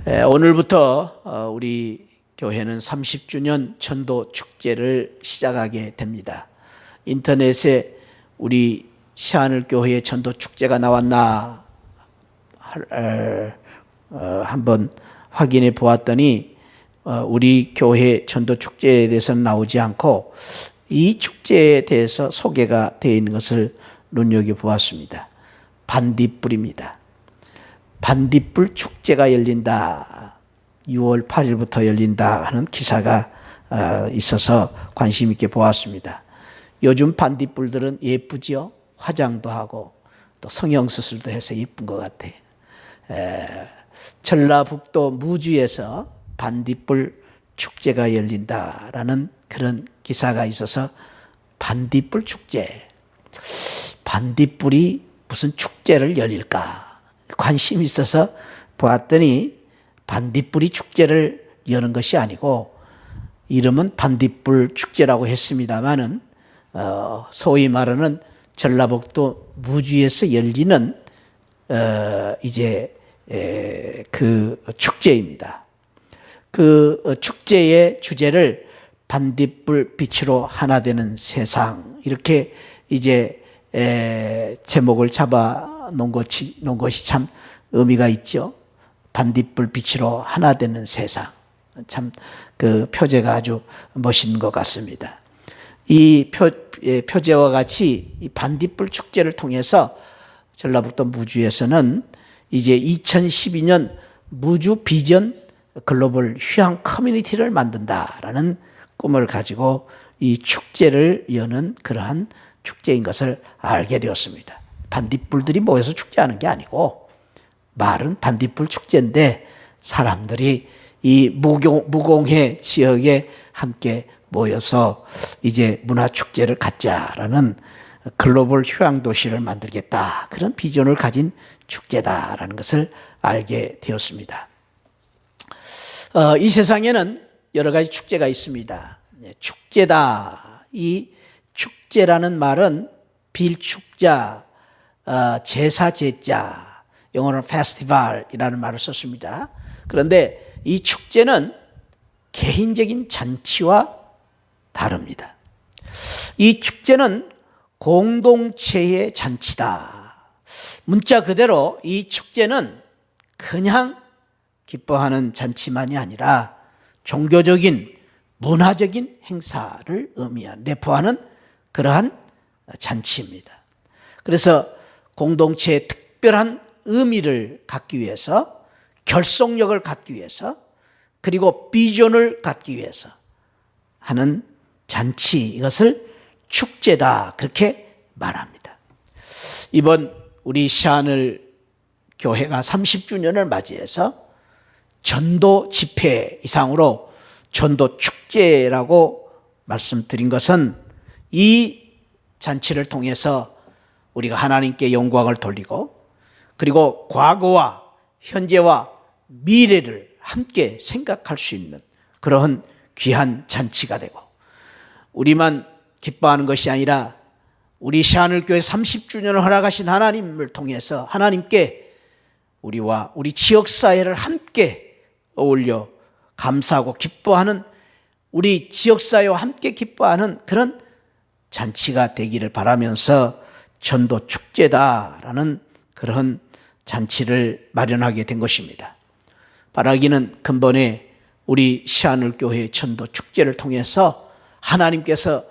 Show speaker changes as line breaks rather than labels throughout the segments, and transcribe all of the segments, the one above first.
오늘부터 우리 교회는 30주년 전도 축제를 시작하게 됩니다. 인터넷에 우리 시안을 교회의 전도 축제가 나왔나 한번 확인해 보았더니 우리 교회 전도 축제에 대해서는 나오지 않고 이 축제에 대해서 소개가 되어 있는 것을 눈여겨보았습니다. 반딧불입니다. 반딧불 축제가 열린다. 6월 8일부터 열린다 하는 기사가 있어서 관심 있게 보았습니다. 요즘 반딧불들은 예쁘지요? 화장도 하고 또 성형수술도 해서 예쁜 것 같아. 전라북도 무주에서 반딧불 축제가 열린다라는 그런 기사가 있어서 반딧불 축제. 반딧불이 무슨 축제를 열릴까? 관심이 있어서 보았더니 반딧불이 축제를 여는 것이 아니고 이름은 반딧불 축제라고 했습니다마는 소위 말하는 전라북도 무주에서 열리는 그 축제입니다. 그 축제의 주제를 반딧불 빛으로 하나 되는 세상 이렇게 제목을 잡아 놓은 것이 참 의미가 있죠. 반딧불 빛으로 하나 되는 세상. 참 그 표제가 아주 멋있는 것 같습니다. 이 표제와 같이 이 반딧불 축제를 통해서 전라북도 무주에서는 이제 2012년 무주 비전 글로벌 휴양 커뮤니티를 만든다라는 꿈을 가지고 이 축제를 여는 그러한 축제인 것을 알게 되었습니다. 반딧불들이 모여서 축제하는 게 아니고 말은 반딧불 축제인데 사람들이 이 무공해 지역에 함께 모여서 이제 문화축제를 갖자라는 글로벌 휴양도시를 만들겠다. 그런 비전을 가진 축제다라는 것을 알게 되었습니다. 이 세상에는 여러 가지 축제가 있습니다. 축제다. 이 축제라는 말은 빌축자, 제사제자, 영어로는 페스티벌이라는 말을 썼습니다. 그런데 이 축제는 개인적인 잔치와 다릅니다. 이 축제는 공동체의 잔치다. 문자 그대로 이 축제는 그냥 기뻐하는 잔치만이 아니라 종교적인, 문화적인 행사를 내포하는 그러한 잔치입니다. 그래서 공동체의 특별한 의미를 갖기 위해서, 결속력을 갖기 위해서, 그리고 비전을 갖기 위해서 하는 잔치, 이것을 축제다 그렇게 말합니다. 이번 우리 시안을 교회가 30주년을 맞이해서 전도 집회 이상으로 전도 축제라고 말씀드린 것은 이 잔치를 통해서 우리가 하나님께 영광을 돌리고 그리고 과거와 현재와 미래를 함께 생각할 수 있는 그러한 귀한 잔치가 되고 우리만 기뻐하는 것이 아니라 우리 시안을 교회 30주년을 허락하신 하나님을 통해서 하나님께 우리와 우리 지역사회를 함께 어울려 감사하고 기뻐하는 우리 지역사회와 함께 기뻐하는 그런 잔치가 되기를 바라면서 전도 축제다라는 그런 잔치를 마련하게 된 것입니다. 바라기는 근본에 우리 시안을 교회 전도 축제를 통해서 하나님께서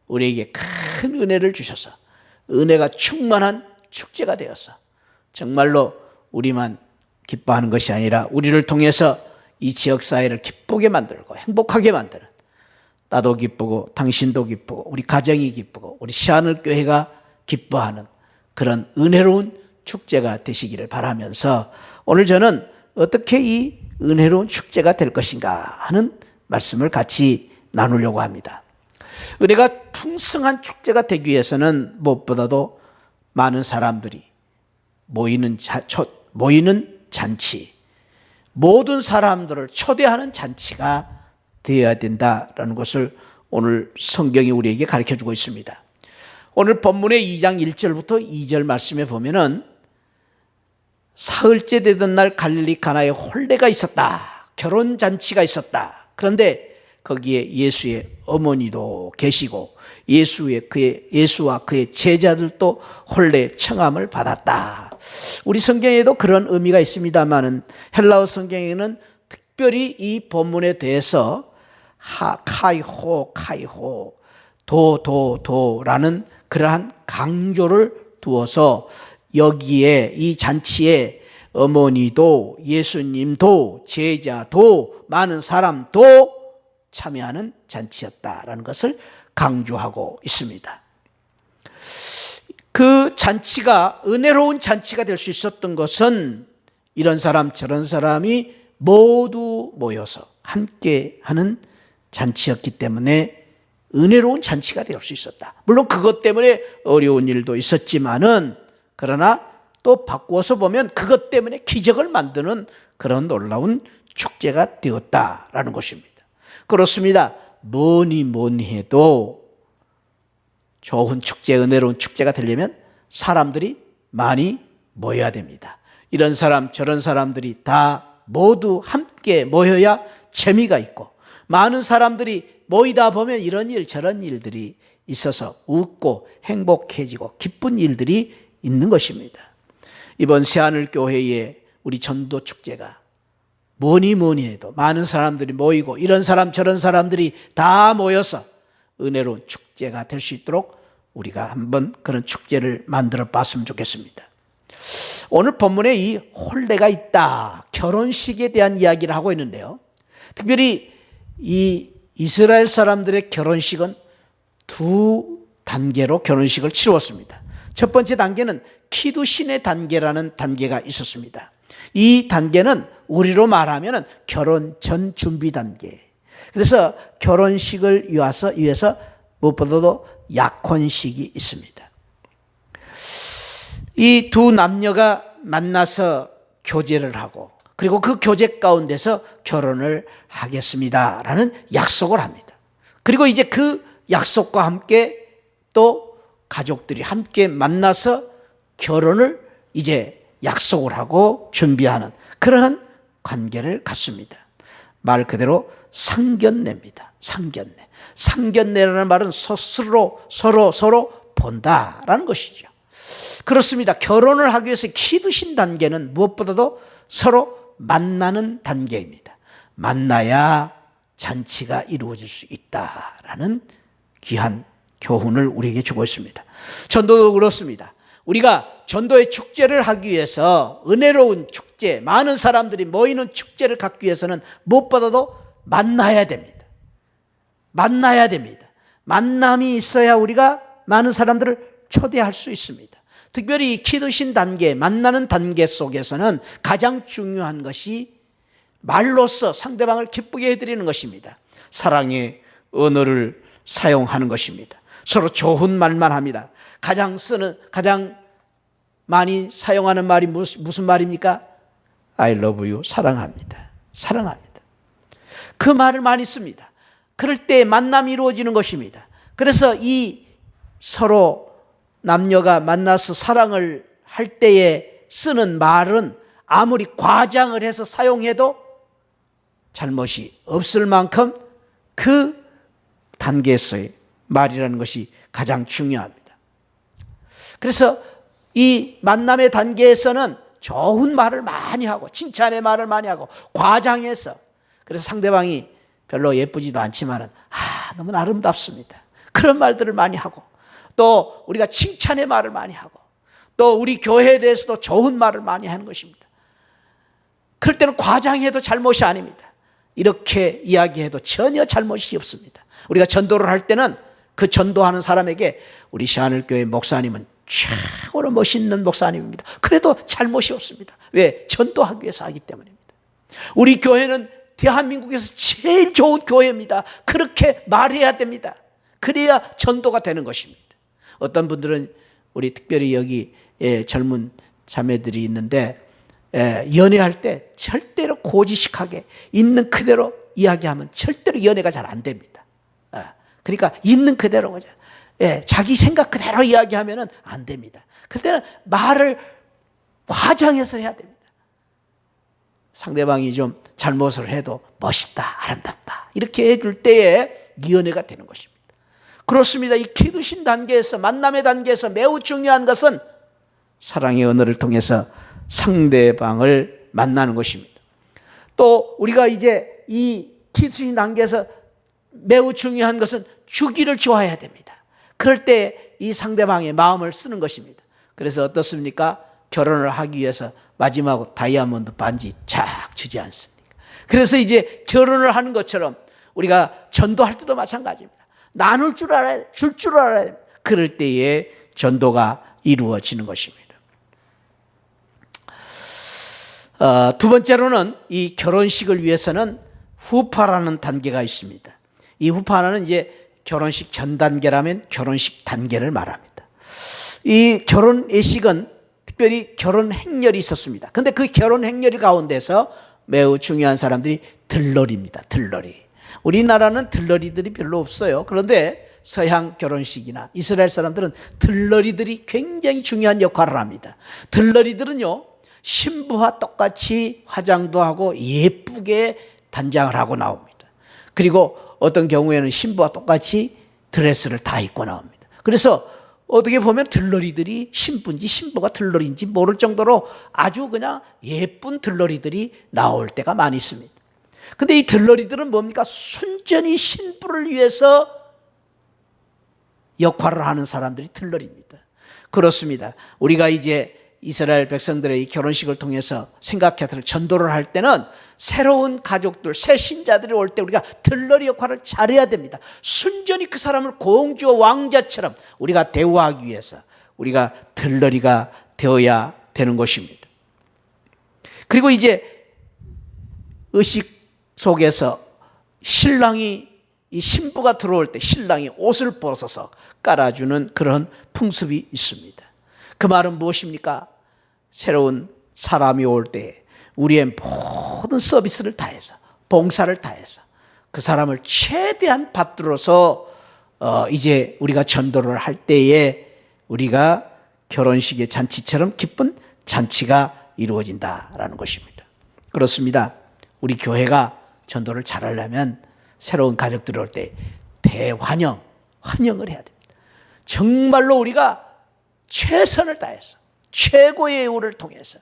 우리에게 큰 은혜를 주셔서 은혜가 충만한 축제가 되어서 정말로 우리만 기뻐하는 것이 아니라 우리를 통해서 이 지역사회를 기쁘게 만들고 행복하게 만드는 나도 기쁘고 당신도 기쁘고 우리 가정이 기쁘고 우리 시안을 교회가 기뻐하는 그런 은혜로운 축제가 되시기를 바라면서 오늘 저는 어떻게 이 은혜로운 축제가 될 것인가 하는 말씀을 같이 나누려고 합니다. 은혜가 풍성한 축제가 되기 위해서는 무엇보다도 많은 사람들이 모이는 잔치, 모든 사람들을 초대하는 잔치가 되어야 된다라는 것을 오늘 성경이 우리에게 가르쳐주고 있습니다. 오늘 본문의 2장 1절부터 2절 말씀에 보면은 사흘째 되던 날 갈릴리 가나에 혼례가 있었다. 결혼잔치가 있었다. 그런데 거기에 예수의 어머니도 계시고 예수와 그의 제자들도 혼례 청함을 받았다. 우리 성경에도 그런 의미가 있습니다만은 헬라어 성경에는 특별히 이 본문에 대해서 카이호 도라는 그러한 강조를 두어서 여기에 이 잔치에 어머니도 예수님도 제자도 많은 사람도 참여하는 잔치였다라는 것을 강조하고 있습니다. 그 잔치가 은혜로운 잔치가 될 수 있었던 것은 이런 사람 저런 사람이 모두 모여서 함께하는 잔치였기 때문에 은혜로운 잔치가 될 수 있었다. 물론 그것 때문에 어려운 일도 있었지만은 그러나 또 바꾸어서 보면 그것 때문에 기적을 만드는 그런 놀라운 축제가 되었다라는 것입니다. 그렇습니다. 뭐니 해도 좋은 축제, 은혜로운 축제가 되려면 사람들이 많이 모여야 됩니다. 이런 사람 저런 사람들이 다 모두 함께 모여야 재미가 있고, 많은 사람들이 모이다 보면 이런 일 저런 일들이 있어서 웃고 행복해지고 기쁜 일들이 있는 것입니다. 이번 새하늘교회의 우리 전도 축제가 뭐니 해도 많은 사람들이 모이고 이런 사람 저런 사람들이 다 모여서 은혜로운 축제가 될 수 있도록 우리가 한번 그런 축제를 만들어 봤으면 좋겠습니다. 오늘 본문에 이 혼례가 있다, 결혼식에 대한 이야기를 하고 있는데요. 특별히 이 이스라엘 사람들의 결혼식은 두 단계로 결혼식을 치루었습니다. 첫 번째 단계는 키두신의 단계라는 단계가 있었습니다. 이 단계는 우리로 말하면 결혼 전 준비 단계. 그래서 결혼식을 위해서 무엇보다도 약혼식이 있습니다. 이 두 남녀가 만나서 교제를 하고 그리고 그 교제 가운데서 결혼을 하겠습니다라는 약속을 합니다. 그리고 이제 그 약속과 함께 또 가족들이 함께 만나서 결혼을 이제 약속을 하고 준비하는 그러한 관계를 갖습니다. 말 그대로 상견례입니다. 상견례라는 말은 서로 본다라는 것이죠. 그렇습니다. 결혼을 하기 위해서 키두신 단계는 무엇보다도 서로 만나는 단계입니다. 만나야 잔치가 이루어질 수 있다라는 귀한 교훈을 우리에게 주고 있습니다. 전도도 그렇습니다. 우리가 전도의 축제를 하기 위해서 은혜로운 축제, 많은 사람들이 모이는 축제를 갖기 위해서는 무엇보다도 만나야 됩니다. 만남이 있어야 우리가 많은 사람들을 초대할 수 있습니다. 특별히 키두신 단계, 만나는 단계 속에서는 가장 중요한 것이 말로써 상대방을 기쁘게 해드리는 것입니다. 사랑의 언어를 사용하는 것입니다. 서로 좋은 말만 합니다. 가장 많이 사용하는 말이 무슨 말입니까? I love you, 사랑합니다. 그 말을 많이 씁니다. 그럴 때 만남이 이루어지는 것입니다. 그래서 이 서로 남녀가 만나서 사랑을 할 때에 쓰는 말은 아무리 과장을 해서 사용해도 잘못이 없을 만큼 그 단계에서의 말이라는 것이 가장 중요합니다. 그래서 이 만남의 단계에서는 좋은 말을 많이 하고 칭찬의 말을 많이 하고 과장해서, 그래서 상대방이 별로 예쁘지도 않지만은 너무 아름답습니다, 그런 말들을 많이 하고, 또 우리가 칭찬의 말을 많이 하고, 또 우리 교회에 대해서도 좋은 말을 많이 하는 것입니다. 그럴 때는 과장해도 잘못이 아닙니다. 이렇게 이야기해도 전혀 잘못이 없습니다. 우리가 전도를 할 때는 그 전도하는 사람에게 우리 새하늘교회 목사님은 최고로 멋있는 목사님입니다, 그래도 잘못이 없습니다. 왜? 전도하기 위해서 하기 때문입니다. 우리 교회는 대한민국에서 제일 좋은 교회입니다, 그렇게 말해야 됩니다. 그래야 전도가 되는 것입니다. 어떤 분들은 우리 특별히 여기 젊은 자매들이 있는데 연애할 때 절대로 고지식하게 있는 그대로 이야기하면 절대로 연애가 잘 안 됩니다. 그러니까 있는 그대로 자기 생각 그대로 이야기하면 안 됩니다. 그때는 말을 과장해서 해야 됩니다. 상대방이 좀 잘못을 해도 멋있다, 아름답다 이렇게 해줄 때에 이 은혜가 되는 것입니다. 그렇습니다. 이 키두신 단계에서, 만남의 단계에서 매우 중요한 것은 사랑의 언어를 통해서 상대방을 만나는 것입니다. 또 우리가 이제 이 키두신 단계에서 매우 중요한 것은 주기를 좋아해야 됩니다. 그럴 때 이 상대방의 마음을 쓰는 것입니다. 그래서 어떻습니까? 결혼을 하기 위해서 마지막으로 다이아몬드 반지 쫙 주지 않습니까? 그래서 이제 결혼을 하는 것처럼 우리가 전도할 때도 마찬가지입니다. 나눌 줄 알아야 돼. 줄 줄 알아야 돼. 그럴 때에 전도가 이루어지는 것입니다. 두 번째로는 이 결혼식을 위해서는 후파라는 단계가 있습니다. 이 후파는 이제 결혼식 전 단계라면 결혼식 단계를 말합니다. 이 결혼 예식은 특별히 결혼 행렬이 있었습니다. 그런데 그 결혼 행렬 가운데서 매우 중요한 사람들이 들러리입니다. 들러리. 우리나라는 들러리들이 별로 없어요. 그런데 서양 결혼식이나 이스라엘 사람들은 들러리들이 굉장히 중요한 역할을 합니다. 들러리들은요, 신부와 똑같이 화장도 하고 예쁘게 단장을 하고 나옵니다. 그리고 어떤 경우에는 신부와 똑같이 드레스를 다 입고 나옵니다. 그래서 어떻게 보면 들러리들이 신부인지 신부가 들러리인지 모를 정도로 아주 그냥 예쁜 들러리들이 나올 때가 많이 있습니다. 근데 이 들러리들은 뭡니까? 순전히 신부를 위해서 역할을 하는 사람들이 들러리입니다. 그렇습니다. 우리가 이제 이스라엘 백성들의 이 결혼식을 통해서 생각해서 전도를 할 때는 새로운 가족들, 새 신자들이 올 때 우리가 들러리 역할을 잘해야 됩니다. 순전히 그 사람을 공주와 왕자처럼 우리가 대우하기 위해서 우리가 들러리가 되어야 되는 것입니다. 그리고 이제 의식 속에서 신랑이, 이 신부가 들어올 때 신랑이 옷을 벗어서 깔아주는 그런 풍습이 있습니다. 그 말은 무엇입니까? 새로운 사람이 올 때 우리의 모든 서비스를 다해서, 봉사를 다해서 그 사람을 최대한 받들어서 이제 우리가 전도를 할 때에 우리가 결혼식의 잔치처럼 기쁜 잔치가 이루어진다라는 것입니다. 그렇습니다. 우리 교회가 전도를 잘하려면 새로운 가족들이 올 때 대환영, 환영을 해야 됩니다. 정말로 우리가 최선을 다해서 최고의 예우를 통해서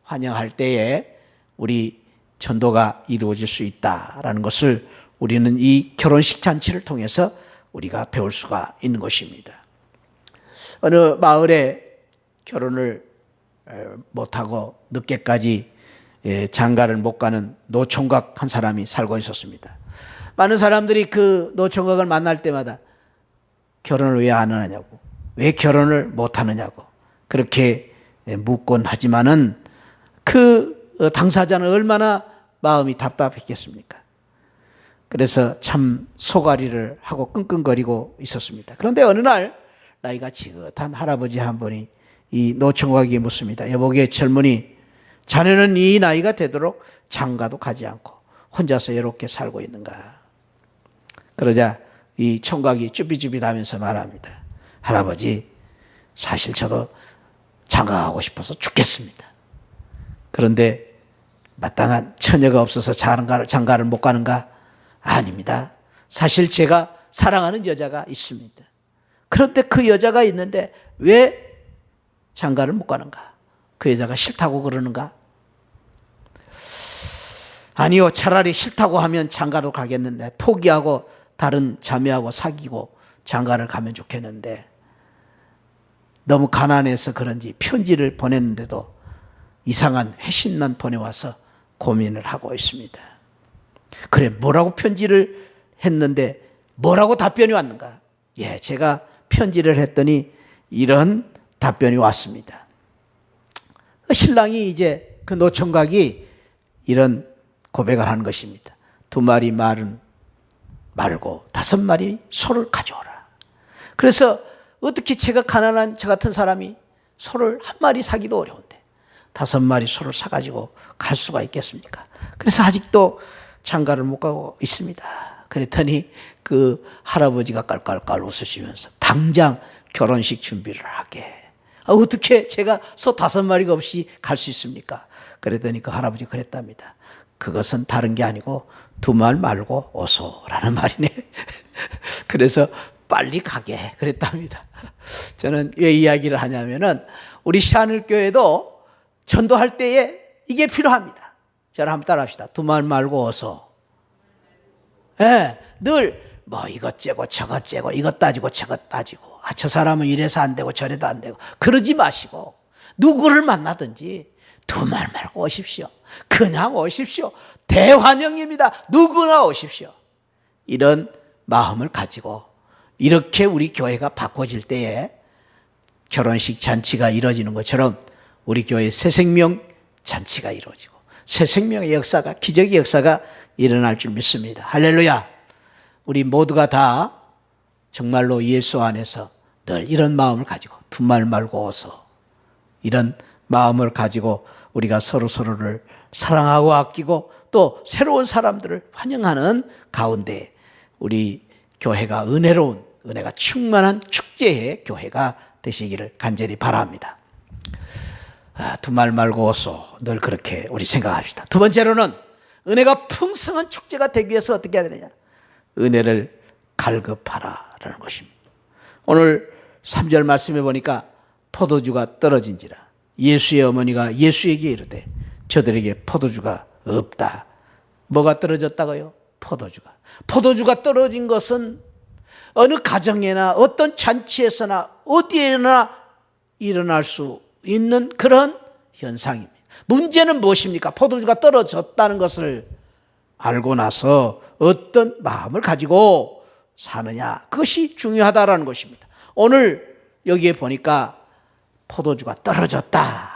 환영할 때에 우리 전도가 이루어질 수 있다라는 것을 우리는 이 결혼식 잔치를 통해서 우리가 배울 수가 있는 것입니다. 어느 마을에 결혼을 못하고 늦게까지 장가를 못 가는 노총각 한 사람이 살고 있었습니다. 많은 사람들이 그 노총각을 만날 때마다 결혼을 왜 안 하냐고, 왜 결혼을 못 하느냐고 그렇게 묻곤 하지만은 그 당사자는 얼마나 마음이 답답했겠습니까? 그래서 참 소가리를 하고 끙끙거리고 있었습니다. 그런데 어느 날 나이가 지긋한 할아버지 한 분이 이 노총각에게 묻습니다. 여보게 젊은이, 자네는 이 나이가 되도록 장가도 가지 않고 혼자서 외롭게 살고 있는가? 그러자 이 총각이 쭈삣쭈삣하면서 말합니다. 할아버지, 사실 저도 장가가고 싶어서 죽겠습니다. 그런데 마땅한 처녀가 없어서 장가를 못 가는가? 아닙니다. 사실 제가 사랑하는 여자가 있습니다. 그런데 그 여자가 있는데 왜 장가를 못 가는가? 그 여자가 싫다고 그러는가? 아니요, 차라리 싫다고 하면 장가로 가겠는데 포기하고 다른 자매하고 사귀고 장가를 가면 좋겠는데 너무 가난해서 그런지 편지를 보냈는데도 이상한 회신만 보내와서 고민을 하고 있습니다. 그래, 뭐라고 편지를 했는데 뭐라고 답변이 왔는가? 예, 제가 편지를 했더니 이런 답변이 왔습니다. 신랑이 이제 그 노총각이 이런 고백을 하는 것입니다. 2마리 말은 말고 5마리 소를 가져오라. 그래서 어떻게 제가 가난한 저 같은 사람이 소를 1마리 사기도 어려운데 5마리 소를 사가지고 갈 수가 있겠습니까? 그래서 아직도 장가를 못 가고 있습니다. 그랬더니 그 할아버지가 깔깔깔 웃으시면서 당장 결혼식 준비를 하게 어떻게 제가 소 5마리가 없이 갈 수 있습니까? 그랬더니 그 할아버지 그랬답니다. 그것은 다른 게 아니고 2말 말고 오소라는 말이네. 그래서 빨리 가게 그랬답니다. 저는 왜 이야기를 하냐면은 우리 시하늘교회도 전도할 때에 이게 필요합니다. 저를 한번 따라합시다. 2말 말고 오소. 예, 늘 뭐 이것 째고 저것 째고 이것 따지고 저것 따지고 저 사람은 이래서 안 되고 저래도 안 되고 그러지 마시고 누구를 만나든지 2말 말고 오십시오. 그냥 오십시오. 대환영입니다. 누구나 오십시오. 이런 마음을 가지고 이렇게 우리 교회가 바꿔질 때에 결혼식 잔치가 이루어지는 것처럼 우리 교회 새 생명 잔치가 이루어지고 새 생명의 역사가, 기적의 역사가 일어날 줄 믿습니다. 할렐루야. 우리 모두가 다 정말로 예수 안에서 늘 이런 마음을 가지고 2말 말고 오소, 이런 마음을 가지고 우리가 서로를 사랑하고 아끼고 또 새로운 사람들을 환영하는 가운데 우리 교회가 은혜로운, 은혜가 충만한 축제의 교회가 되시기를 간절히 바랍니다. 2말 말고 오소, 늘 그렇게 우리 생각합시다. 두 번째로는 은혜가 풍성한 축제가 되기 위해서 어떻게 해야 되느냐? 은혜를 갈급하라라는 것입니다. 오늘 3절 말씀해 보니까 포도주가 떨어진지라 예수의 어머니가 예수에게 이르되 저들에게 포도주가 없다. 뭐가 떨어졌다고요? 포도주가. 포도주가 떨어진 것은 어느 가정에나 어떤 잔치에서나 어디에나 일어날 수 있는 그런 현상입니다. 문제는 무엇입니까? 포도주가 떨어졌다는 것을 알고 나서 어떤 마음을 가지고 사느냐, 그것이 중요하다라는 것입니다. 오늘 여기에 보니까 포도주가 떨어졌다.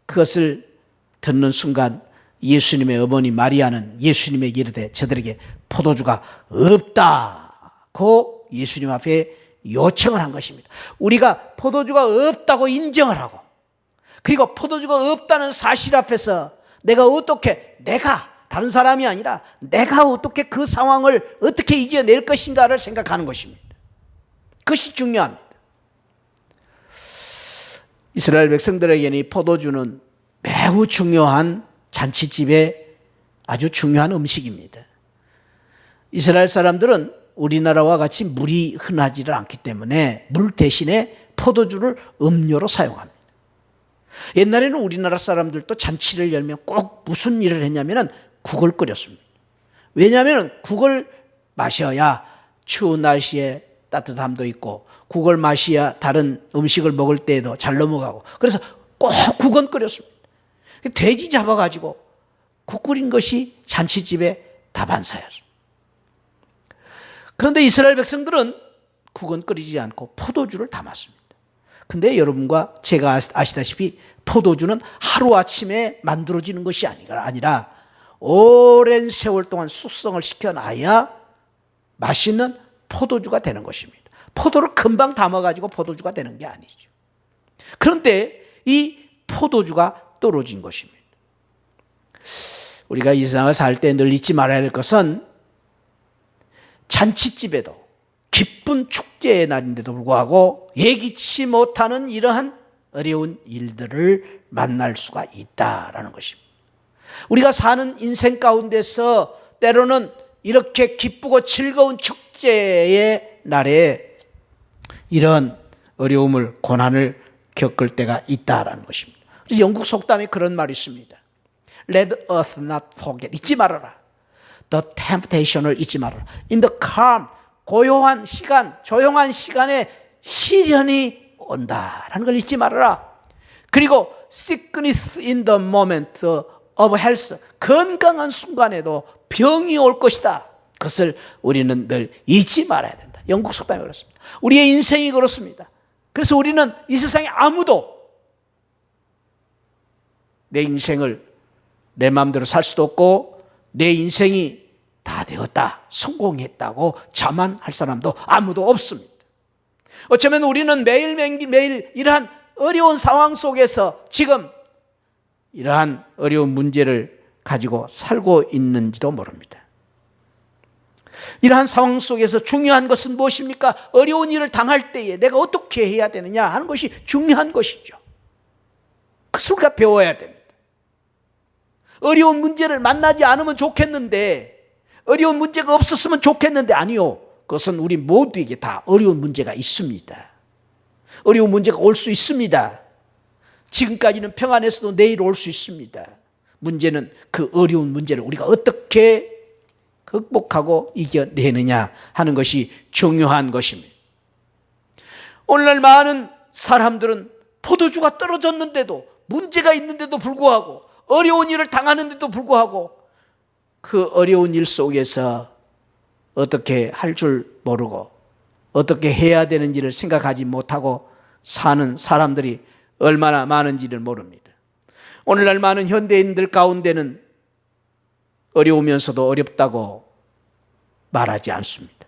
그것을 듣는 순간 예수님의 어머니 마리아는 예수님에게 이르되 저들에게 포도주가 없다고 예수님 앞에 요청을 한 것입니다. 우리가 포도주가 없다고 인정을 하고 그리고 포도주가 없다는 사실 앞에서 내가 다른 사람이 아니라 내가 어떻게 그 상황을 어떻게 이겨낼 것인가를 생각하는 것입니다. 그것이 중요합니다. 이스라엘 백성들에게는 이 포도주는 매우 중요한 잔치집의 아주 중요한 음식입니다. 이스라엘 사람들은 우리나라와 같이 물이 흔하지를 않기 때문에 물 대신에 포도주를 음료로 사용합니다. 옛날에는 우리나라 사람들도 잔치를 열면 꼭 무슨 일을 했냐면 국을 끓였습니다. 왜냐하면 국을 마셔야 추운 날씨에 따뜻함도 있고 국을 마셔야 다른 음식을 먹을 때에도 잘 넘어가고 그래서 꼭 국은 끓였습니다. 돼지 잡아가지고 국 끓인 것이 잔치집의 다반사였습니다. 그런데 이스라엘 백성들은 국은 끓이지 않고 포도주를 담았습니다. 근데 여러분과 제가 아시다시피 포도주는 하루아침에 만들어지는 것이 아니라 오랜 세월 동안 숙성을 시켜놔야 맛있는 포도주가 되는 것입니다. 포도를 금방 담아가지고 포도주가 되는 게 아니죠. 그런데 이 포도주가 떨어진 것입니다. 우리가 이 세상을 살 때 늘 잊지 말아야 할 것은 잔치집에도 기쁜 축제의 날인데도 불구하고 예기치 못하는 이러한 어려운 일들을 만날 수가 있다라는 것입니다. 우리가 사는 인생 가운데서 때로는 이렇게 기쁘고 즐거운 축제의 날에 이런 어려움을, 고난을 겪을 때가 있다라는 것입니다. 그래서 영국 속담에 그런 말이 있습니다. Let us not forget. 잊지 말아라. The temptation을 잊지 말아라. In the calm, 고요한 시간, 조용한 시간에 시련이 온다라는 걸 잊지 말아라. 그리고 sickness in the moment of health, 건강한 순간에도 병이 올 것이다. 그것을 우리는 늘 잊지 말아야 된다. 영국 속담이 그렇습니다. 우리의 인생이 그렇습니다. 그래서 우리는 이 세상에 아무도 내 인생을 내 마음대로 살 수도 없고 내 인생이 다 되었다, 성공했다고 자만할 사람도 아무도 없습니다. 어쩌면 우리는 매일 이러한 어려운 상황 속에서 지금 이러한 어려운 문제를 가지고 살고 있는지도 모릅니다. 이러한 상황 속에서 중요한 것은 무엇입니까? 어려운 일을 당할 때에 내가 어떻게 해야 되느냐 하는 것이 중요한 것이죠. 그것을 우리가 배워야 됩니다. 어려운 문제를 만나지 않으면 좋겠는데, 어려운 문제가 없었으면 좋겠는데, 아니요. 그것은 우리 모두에게 다 어려운 문제가 있습니다. 어려운 문제가 올 수 있습니다. 지금까지는 평안했어도 내일 올 수 있습니다. 문제는 그 어려운 문제를 우리가 어떻게 극복하고 이겨내느냐 하는 것이 중요한 것입니다. 오늘날 많은 사람들은 포도주가 떨어졌는데도, 문제가 있는데도 불구하고, 어려운 일을 당하는데도 불구하고 그 어려운 일 속에서 어떻게 할 줄 모르고 어떻게 해야 되는지를 생각하지 못하고 사는 사람들이 얼마나 많은지를 모릅니다. 오늘날 많은 현대인들 가운데는 어려우면서도 어렵다고 말하지 않습니다.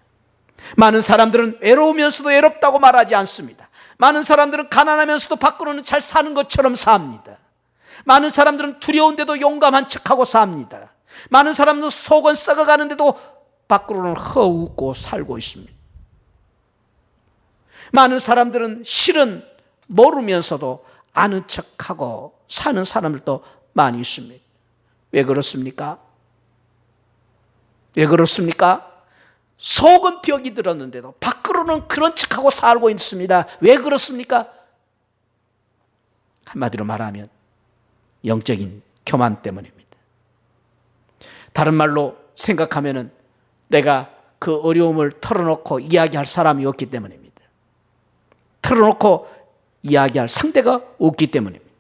많은 사람들은 외로우면서도 외롭다고 말하지 않습니다. 많은 사람들은 가난하면서도 밖으로는 잘 사는 것처럼 삽니다. 많은 사람들은 두려운데도 용감한 척하고 삽니다. 많은 사람들은 속은 썩어가는데도 밖으로는 허웃고 살고 있습니다. 많은 사람들은 실은 모르면서도 아는 척하고 사는 사람들도 많이 있습니다. 왜 그렇습니까? 왜 그렇습니까? 속은 벽이 들었는데도 밖으로는 그런 척하고 살고 있습니다. 왜 그렇습니까? 한마디로 말하면 영적인 교만 때문입니다. 다른 말로 생각하면은 내가 그 어려움을 털어놓고 이야기할 사람이 없기 때문입니다. 털어놓고 이야기할 상대가 없기 때문입니다.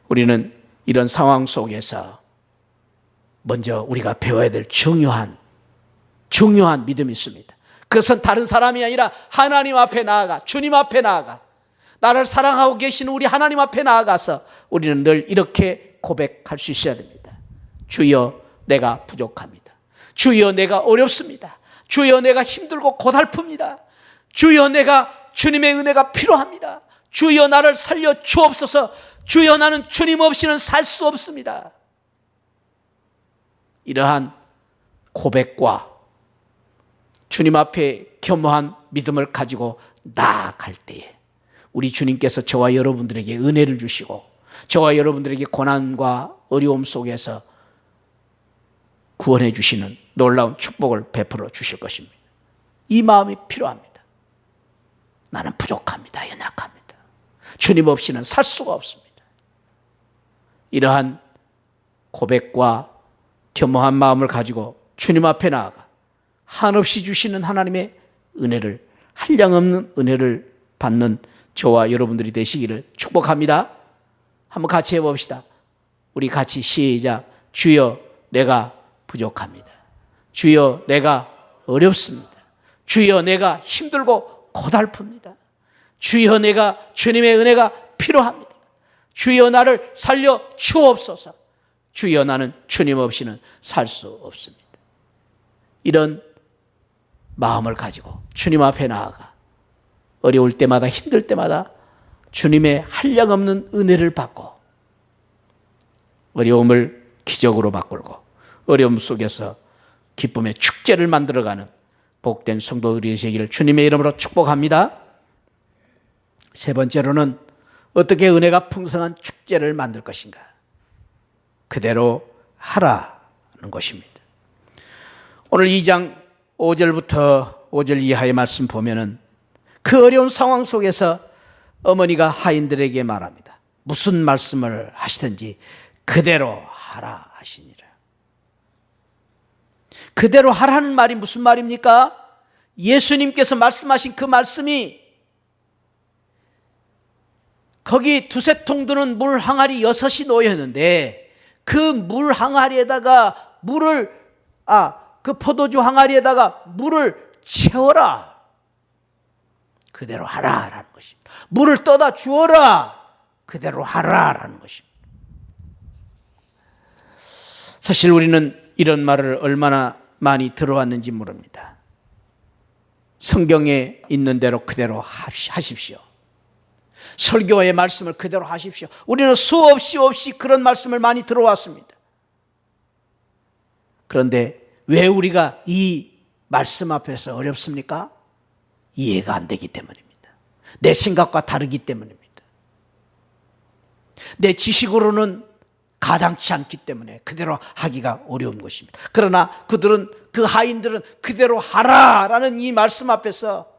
우리는 이런 상황 속에서 먼저 우리가 배워야 될 중요한 믿음이 있습니다. 그것은 다른 사람이 아니라 하나님 앞에 나아가, 주님 앞에 나아가, 나를 사랑하고 계시는 우리 하나님 앞에 나아가서 우리는 늘 이렇게 고백할 수 있어야 됩니다. 주여, 내가 부족합니다. 주여, 내가 어렵습니다. 주여, 내가 힘들고 고달픕니다. 주여, 내가 주님의 은혜가 필요합니다. 주여, 나를 살려 주옵소서. 주여, 나는 주님 없이는 살 수 없습니다. 이러한 고백과 주님 앞에 겸허한 믿음을 가지고 나아갈 때에 우리 주님께서 저와 여러분들에게 은혜를 주시고 저와 여러분들에게 고난과 어려움 속에서 구원해 주시는 놀라운 축복을 베풀어 주실 것입니다. 이 마음이 필요합니다. 나는 부족합니다. 연약합니다. 주님 없이는 살 수가 없습니다. 이러한 고백과 겸허한 마음을 가지고 주님 앞에 나아가 한없이 주시는 하나님의 은혜를, 한량없는 은혜를 받는 저와 여러분들이 되시기를 축복합니다. 한번 같이 해봅시다. 우리 같이 시작. 주여, 내가 부족합니다. 주여, 내가 어렵습니다. 주여, 내가 힘들고 고달픕니다. 주여, 내가 주님의 은혜가 필요합니다. 주여, 나를 살려 주옵소서. 주여, 나는 주님 없이는 살 수 없습니다. 이런 마음을 가지고 주님 앞에 나아가 어려울 때마다, 힘들 때마다 주님의 한량없는 은혜를 받고 어려움을 기적으로 바꾸고 어려움 속에서 기쁨의 축제를 만들어가는 복된 성도들이 되시기를 주님의 이름으로 축복합니다. 세 번째로는 어떻게 은혜가 풍성한 축제를 만들 것인가? 그대로 하라는 것입니다. 오늘 2장 5절부터 5절 이하의 말씀 보면은 그 어려운 상황 속에서 어머니가 하인들에게 말합니다. 무슨 말씀을 하시든지 그대로 하라 하시니라. 그대로 하라는 말이 무슨 말입니까? 예수님께서 말씀하신 그 말씀이 거기 두세 통 드는 물 항아리 6이 놓였는데 그 물 항아리에다가 그 포도주 항아리에다가 물을 채워라. 그대로 하라라는 것입니다. 물을 떠다 주어라. 그대로 하라라는 것입니다. 사실 우리는 이런 말을 얼마나 많이 들어왔는지 모릅니다. 성경에 있는 대로 그대로 하십시오. 설교의 말씀을 그대로 하십시오. 우리는 수없이 그런 말씀을 많이 들어왔습니다. 그런데 왜 우리가 이 말씀 앞에서 어렵습니까? 이해가 안 되기 때문입니다. 내 생각과 다르기 때문입니다. 내 지식으로는 가당치 않기 때문에 그대로 하기가 어려운 것입니다. 그러나 그 하인들은 그대로 하라라는 이 말씀 앞에서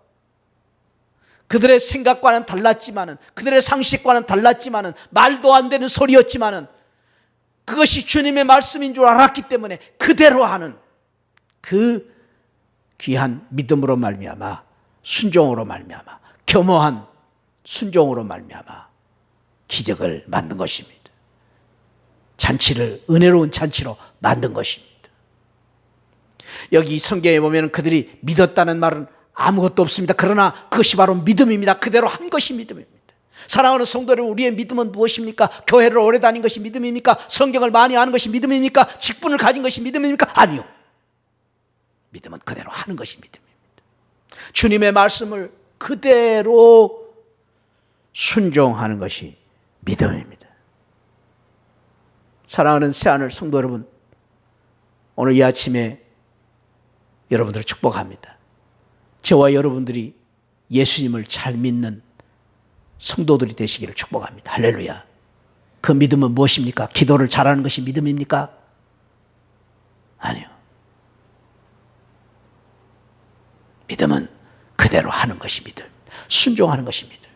그들의 생각과는 달랐지만은, 그들의 상식과는 달랐지만은, 말도 안 되는 소리였지만은 그것이 주님의 말씀인 줄 알았기 때문에 그대로 하는 그 귀한 믿음으로 말미암아, 순종으로 말미암아, 겸허한 순종으로 말미암아 기적을 만든 것입니다. 잔치를 은혜로운 잔치로 만든 것입니다. 여기 성경에 보면 그들이 믿었다는 말은 아무것도 없습니다. 그러나 그것이 바로 믿음입니다. 그대로 한 것이 믿음입니다. 사랑하는 성도들, 우리의 믿음은 무엇입니까? 교회를 오래 다닌 것이 믿음입니까? 성경을 많이 아는 것이 믿음입니까? 직분을 가진 것이 믿음입니까? 아니요. 믿음은 그대로 하는 것이 믿음입니다. 주님의 말씀을 그대로 순종하는 것이 믿음입니다. 사랑하는 새하늘 성도 여러분, 오늘 이 아침에 여러분들을 축복합니다. 저와 여러분들이 예수님을 잘 믿는 성도들이 되시기를 축복합니다. 할렐루야. 그 믿음은 무엇입니까? 기도를 잘하는 것이 믿음입니까? 아니요. 믿음은 그대로 하는 것이 믿음, 순종하는 것이 믿음.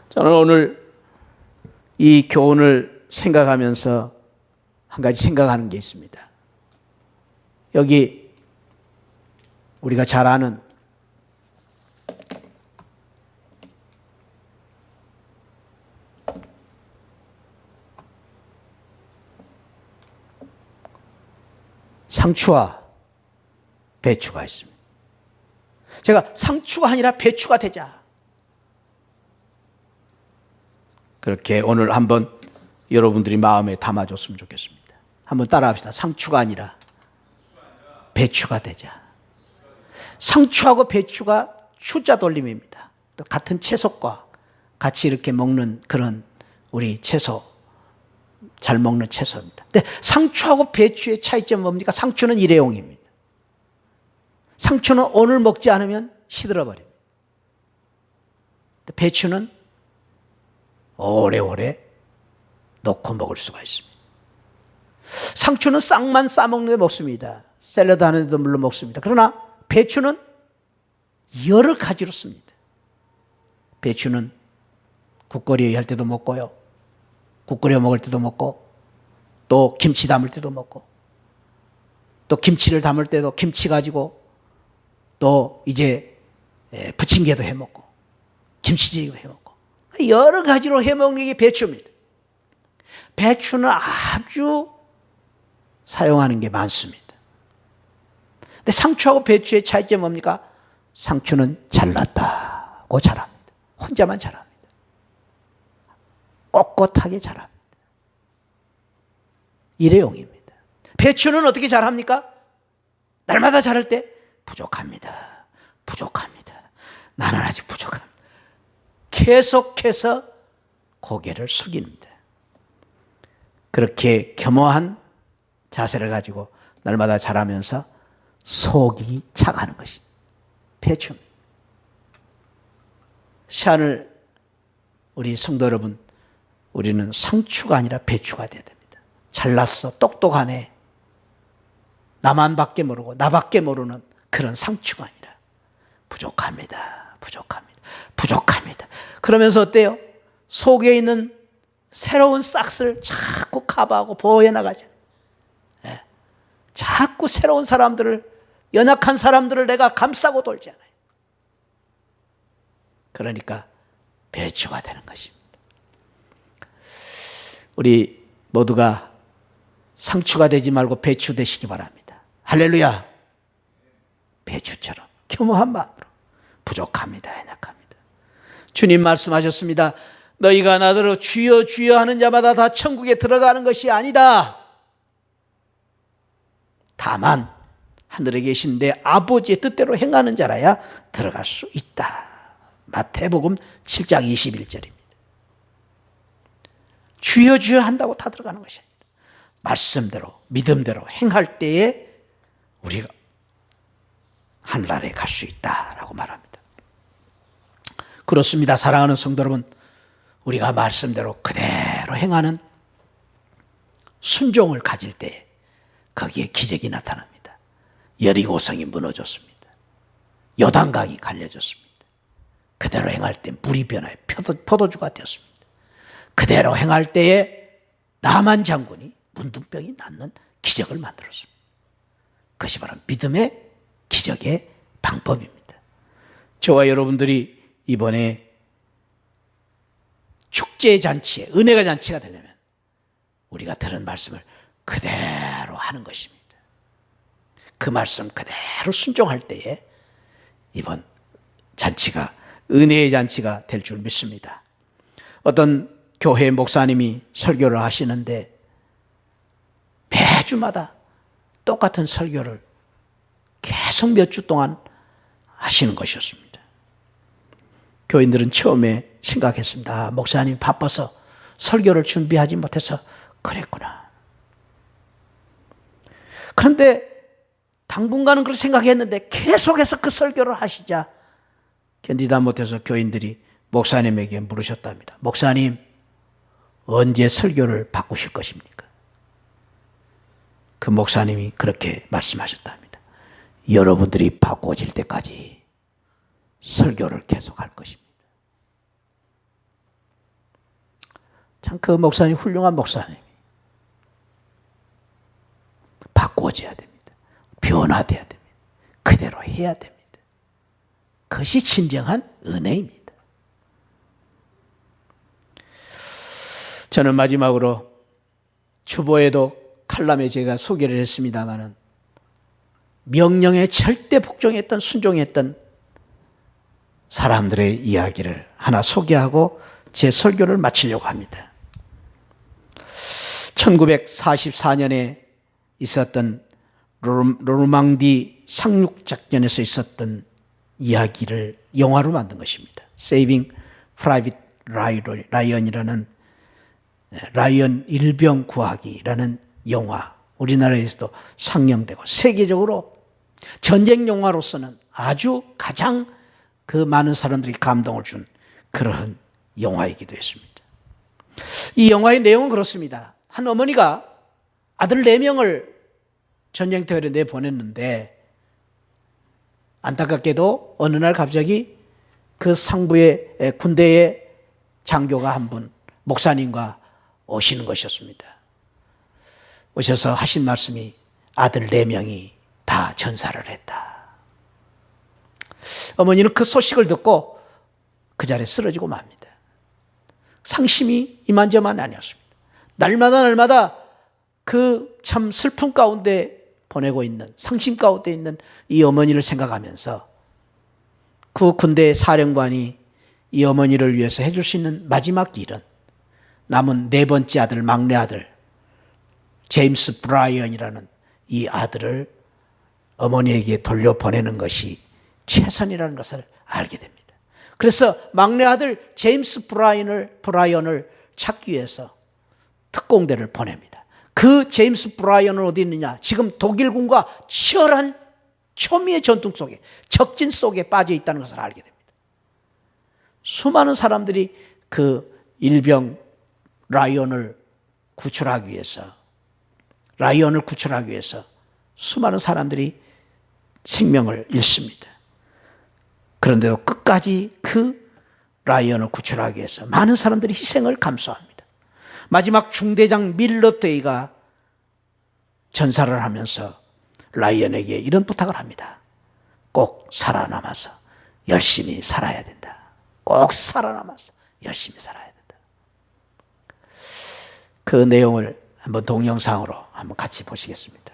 저는 오늘 이 교훈을 생각하면서 한 가지 생각하는 게 있습니다. 여기 우리가 잘 아는 상추와 배추가 있습니다. 제가 상추가 아니라 배추가 되자, 그렇게 오늘 한번 여러분들이 마음에 담아줬으면 좋겠습니다. 한번 따라합시다. 상추가 아니라 배추가 되자. 상추하고 배추가 추자 돌림입니다. 또 같은 채소과 같이 이렇게 먹는 그런 우리 채소, 잘 먹는 채소입니다. 근데 상추하고 배추의 차이점은 뭡니까? 상추는 일회용입니다. 상추는 오늘 먹지 않으면 시들어버립니다. 배추는 오래오래 넣고 먹을 수가 있습니다. 상추는 싹만 싸먹는 데 먹습니다. 샐러드 하는 데도 물론 먹습니다. 그러나 배추는 여러 가지로 씁니다. 배추는 국거리 할 때도 먹고요, 국 끓여 먹을 때도 먹고, 또 김치 담을 때도 먹고, 또 김치를 담을 때도 김치 가지고 또 이제 부침개도 해 먹고, 김치찌개도 해 먹고, 여러 가지로 해 먹는 게 배추입니다. 배추는 아주 사용하는 게 많습니다. 근데 상추하고 배추의 차이점이 뭡니까? 상추는 잘났다고 잘합니다. 혼자만 잘합니다. 꼿꼿하게 잘합니다. 일회용입니다. 배추는 어떻게 잘합니까? 날마다 자랄 때 부족합니다. 부족합니다. 나는 아직 부족합니다. 계속해서 고개를 숙입니다. 그렇게 겸허한 자세를 가지고 날마다 자라면서 속이 차가는 것이 배추입니다. 시안을 우리 성도 여러분, 우리는 상추가 아니라 배추가 되어야 됩니다. 잘났어, 똑똑하네, 나만 밖에 모르고 나밖에 모르는 그런 상추가 아니라 부족합니다. 부족합니다. 부족합니다. 그러면서 어때요? 속에 있는 새로운 싹을 자꾸 커버하고 보호해 나가잖아요. 예. 자꾸 새로운 사람들을, 연약한 사람들을 내가 감싸고 돌잖아요. 그러니까 배추가 되는 것입니다. 우리 모두가 상추가 되지 말고 배추 되시기 바랍니다. 할렐루야. 배추처럼 겸허한 마음으로 부족합니다. 연약합니다. 주님 말씀하셨습니다. 너희가 나더러 주여 주여 하는 자마다 다 천국에 들어가는 것이 아니다. 다만 하늘에 계신 내 아버지의 뜻대로 행하는 자라야 들어갈 수 있다. 마태복음 7장 21절입니다. 주여 주여 한다고 다 들어가는 것이 아니다. 말씀대로 믿음대로 행할 때에 우리가 하늘나라에 갈 수 있다라고 말합니다. 그렇습니다. 사랑하는 성도 여러분, 우리가 말씀대로 그대로 행하는 순종을 가질 때 거기에 기적이 나타납니다. 여리고성이 무너졌습니다. 요단강이 갈려졌습니다. 그대로 행할 때 물이 변하여 포도주가 되었습니다. 그대로 행할 때에 나만 장군이 문둥병이 낫는 기적을 만들었습니다. 그것이 바로 믿음의 기적의 방법입니다. 저와 여러분들이 이번에 축제 잔치에 은혜가 잔치가 되려면 우리가 들은 말씀을 그대로 하는 것입니다. 그 말씀 그대로 순종할 때에 이번 잔치가 은혜의 잔치가 될 줄 믿습니다. 어떤 교회 목사님이 설교를 하시는데 매주마다 똑같은 설교를 계속 몇 주 동안 하시는 것이었습니다. 교인들은 처음에 생각했습니다. 목사님 바빠서 설교를 준비하지 못해서 그랬구나. 그런데 당분간은 그렇게 생각했는데 계속해서 그 설교를 하시자 견디다 못해서 교인들이 목사님에게 물으셨답니다. 목사님, 언제 설교를 바꾸실 것입니까? 그 목사님이 그렇게 말씀하셨답니다. 여러분들이 바꿔질 때까지 설교를 계속할 것입니다. 참 그 목사님 훌륭한 목사님이 바꿔져야 됩니다. 변화돼야 됩니다. 그대로 해야 됩니다. 그것이 진정한 은혜입니다. 저는 마지막으로 주보에도 칼럼에 제가 소개를 했습니다마는 명령에 절대 복종했던 순종했던 사람들의 이야기를 하나 소개하고 제 설교를 마치려고 합니다. 1944년에 있었던 노르망디 상륙작전에서 있었던 이야기를 영화로 만든 것입니다. Saving Private Ryan이라는 라이언 일병 구하기라는 영화, 우리나라에서도 상영되고 세계적으로 전쟁 영화로서는 아주 가장 그 많은 사람들이 감동을 준 그러한 영화이기도 했습니다. 이 영화의 내용은 그렇습니다. 한 어머니가 아들 4명을 전쟁터에 내보냈는데 안타깝게도 어느 날 갑자기 그 상부의 군대의 장교가 한 분, 목사님과 오시는 것이었습니다. 오셔서 하신 말씀이 아들 4명이 다 전사를 했다. 어머니는 그 소식을 듣고 그 자리에 쓰러지고 맙니다. 상심이 이만저만 아니었습니다. 날마다 그 참 슬픔 가운데 보내고 있는, 상심 가운데 있는 이 어머니를 생각하면서 그 군대 사령관이 이 어머니를 위해서 해줄 수 있는 마지막 일은 남은 4번째 아들, 막내 아들 제임스 브라이언이라는 이 아들을 어머니에게 돌려보내는 것이 최선이라는 것을 알게 됩니다. 그래서 막내 아들 제임스 브라이언을 찾기 위해서 특공대를 보냅니다. 그 제임스 브라이언은 어디 있느냐? 지금 독일군과 치열한 초미의 전투 속에, 적진 속에 빠져 있다는 것을 알게 됩니다. 수많은 사람들이 그 일병 라이언을 구출하기 위해서 수많은 사람들이 생명을 잃습니다. 그런데도 끝까지 그 라이언을 구출하기 위해서 많은 사람들이 희생을 감수합니다. 마지막 중대장 밀러데이가 전사를 하면서 라이언에게 이런 부탁을 합니다. 꼭 살아남아서 열심히 살아야 된다. 꼭 살아남아서 열심히 살아야 된다. 그 내용을 한번 동영상으로 한번 같이 보시겠습니다.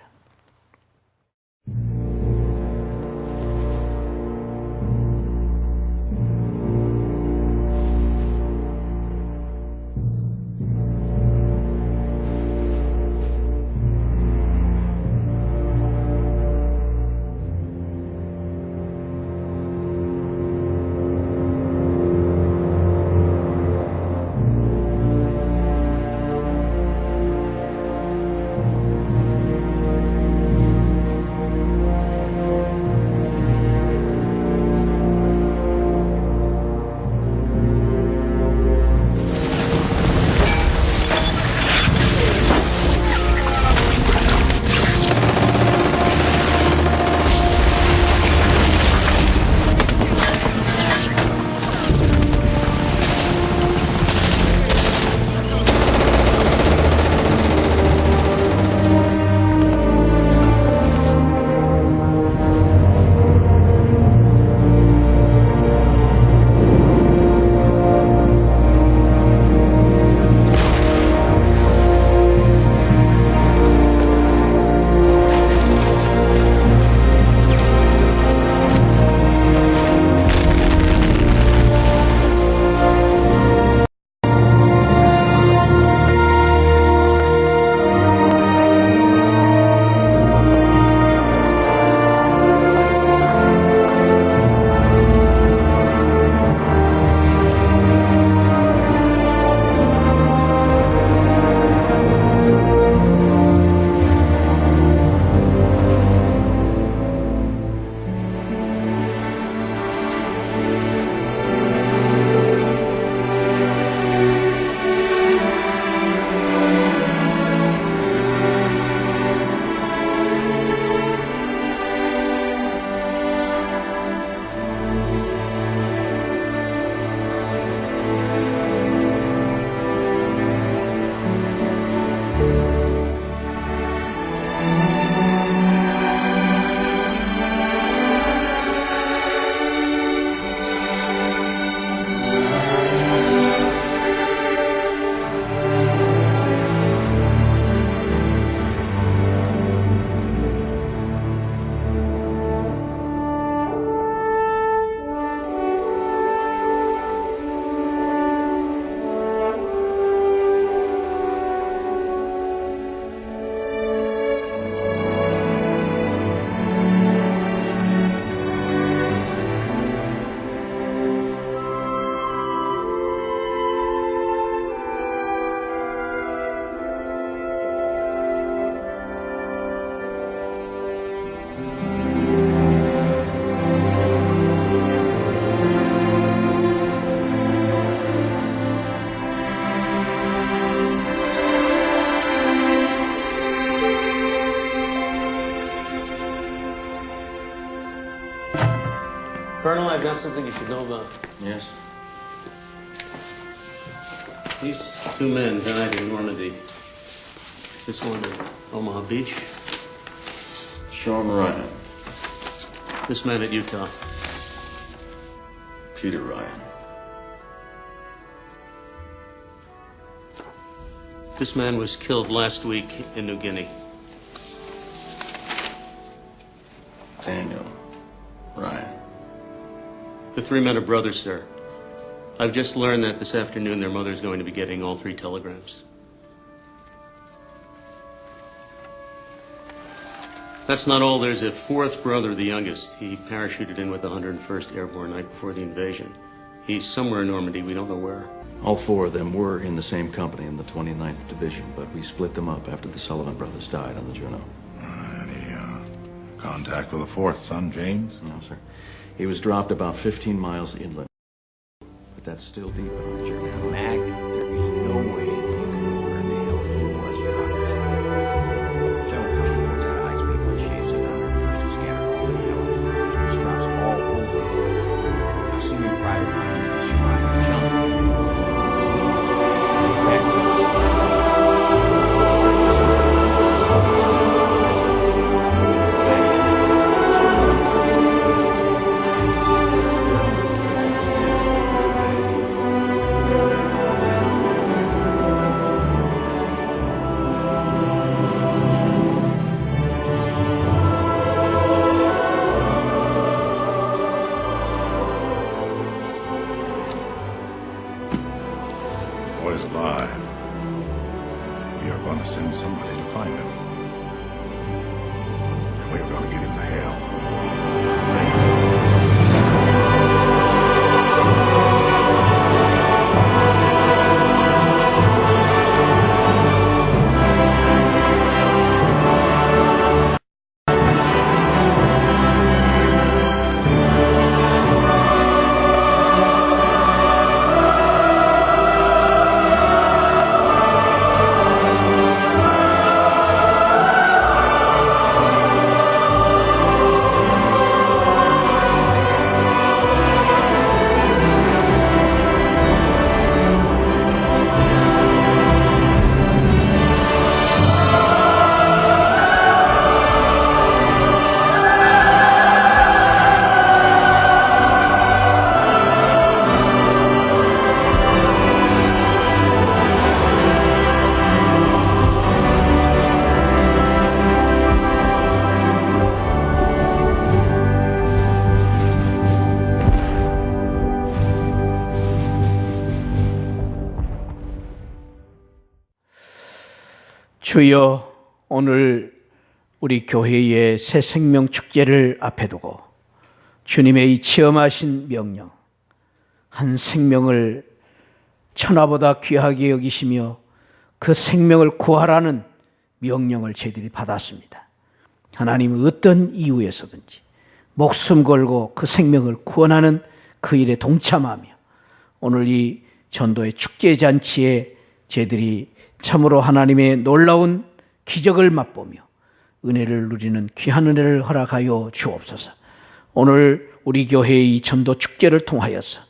got something you should know about.
Yes.
These two men died in Normandy. This one in Omaha Beach.
Sean Ryan.
This man at Utah.
Peter Ryan.
This man was killed last week in New Guinea.
Daniel Ryan.
The three men are brothers, sir. I've just learned that this afternoon their mother's going to be getting all three telegrams. That's not all. There's a fourth brother, the youngest. He parachuted in with the 101st Airborne night before the invasion. He's somewhere in Normandy. We don't know where.
All four of them were in the same company in the 29th Division, but we split them up after the Sullivan brothers died on the Juno.
Any contact with the fourth son, James?
No, sir. He was dropped about 15 miles inland, but that's still deep on the German.
Mac, there is no way you can know where the hell he was dropped. General first reports that ice people and shapes of down and first to scatter all the helicopters and drops all over. Assuming private line can survive the jump.
Boy's alive. We are going to send somebody to find him. And we are going to get him to hell.
주여, 오늘 우리 교회의 새 생명 축제를 앞에 두고 주님의 이 체험하신 명령, 한 생명을 천하보다 귀하게 여기시며 그 생명을 구하라는 명령을 저희들이 받았습니다. 하나님은 어떤 이유에서든지 목숨 걸고 그 생명을 구원하는 그 일에 동참하며 오늘 이 전도의 축제 잔치에 저희들이 참으로 하나님의 놀라운 기적을 맛보며 은혜를 누리는 귀한 은혜를 허락하여 주옵소서. 오늘 우리 교회의 전도 축제를 통하여서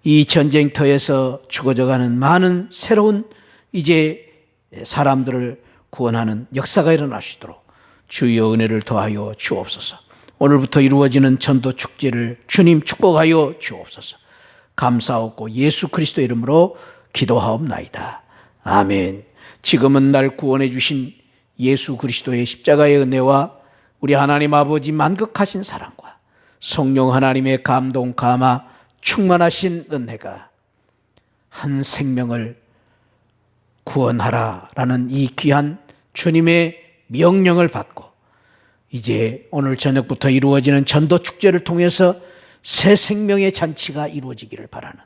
이 전쟁터에서 죽어져가는 많은 새로운 이제 사람들을 구원하는 역사가 일어나시도록 주여 은혜를 더하여 주옵소서. 오늘부터 이루어지는 전도 축제를 주님 축복하여 주옵소서. 감사하고 예수 그리스도 이름으로 기도하옵나이다. 아멘. 지금은 날 구원해 주신 예수 그리스도의 십자가의 은혜와 우리 하나님 아버지 만극하신 사랑과 성령 하나님의 감동 감화 충만하신 은혜가 한 생명을 구원하라라는 이 귀한 주님의 명령을 받고 이제 오늘 저녁부터 이루어지는 전도 축제를 통해서 새 생명의 잔치가 이루어지기를 바라는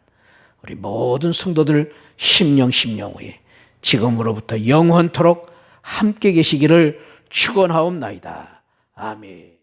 우리 모든 성도들 심령 후에 지금으로부터 영원토록 함께 계시기를 축원하옵나이다. 아멘.